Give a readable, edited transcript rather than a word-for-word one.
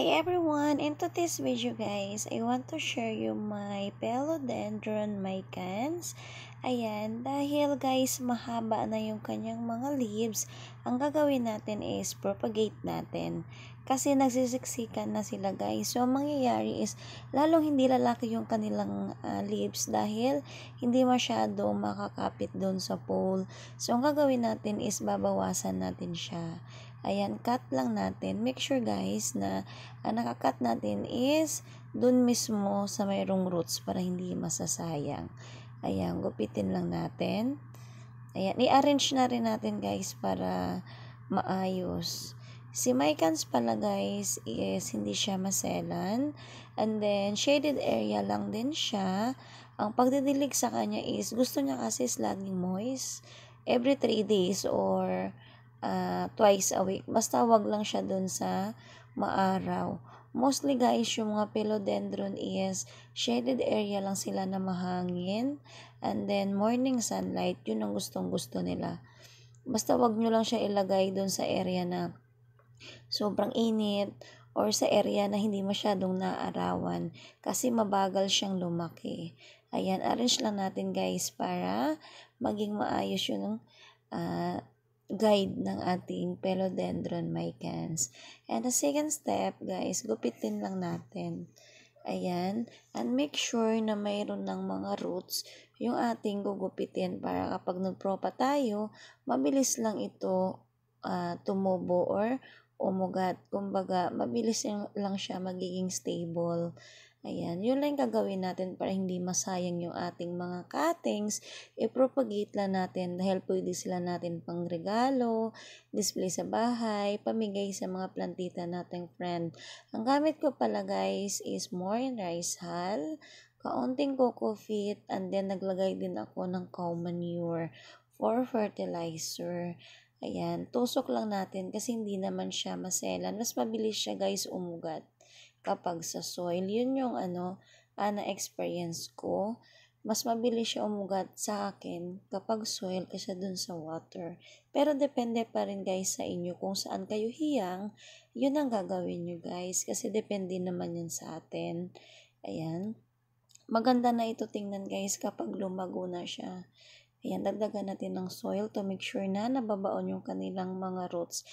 Hey everyone, into this video guys, I want to share you my Philodendron micans. Ayan, dahil guys mahaba na yung kanyang mga leaves, ang gagawin natin is propagate natin. Kasi nagsisiksikan na sila guys. So, ang mangyayari is lalong hindi lalaki yung kanilang leaves dahil hindi masyado makakapit doon sa pole. So, ang gagawin natin is babawasan natin siya. Ayan, cut lang natin. Make sure guys na nakakat natin is dun mismo sa mayroong roots para hindi masasayang. Ayan, gupitin lang natin. Ayan, i-arrange na rin natin guys para maayos. Si Mycans pala guys is hindi siya maselan. And then, shaded area lang din siya. Ang pagdidilig sa kanya is gusto niya kasi is laging moist. Every 3 days or twice a week. Basta wag lang siya dun sa maaraw. Mostly guys, yung mga philodendron is shaded area lang sila na mahangin. And then morning sunlight, yun ang gustong gusto nila. Basta wag nyo lang siya ilagay dun sa area na sobrang init or sa area na hindi masyadong naarawan kasi mabagal siyang lumaki. Ayan, arrange lang natin guys para maging maayos yung guide ng ating Philodendron micans. And the second step, guys, gupitin lang natin. Ayan. And make sure na mayroon ng mga roots yung ating gugupitin para kapag nagpropa tayo, mabilis lang ito tumubo or umugat. Kumbaga, mabilis lang siya magiging stable. Ayan, yun lang gagawin natin para hindi masayang yung ating mga cuttings. I-propagate lang natin dahil pwede sila natin pang regalo, display sa bahay, pamigay sa mga plantita nating friend. Ang gamit ko pala guys is more in rice hull, kaunting coco peat, and then naglagay din ako ng cow manure for fertilizer. Ayan, tusok lang natin kasi hindi naman siya maselan. Mas mabilis siya guys umugat kapag sa soil. Yun yung na-experience ko. Mas mabilis siya umugat sa akin kapag soil kaysa dun sa water. Pero depende pa rin guys sa inyo kung saan kayo hiyang, yun ang gagawin nyo guys. Kasi depende naman yan sa atin. Ayan. Maganda na ito tingnan guys kapag lumago na siya. Ayan, dagdagan natin ng soil to make sure na nababaon yung kanilang mga roots.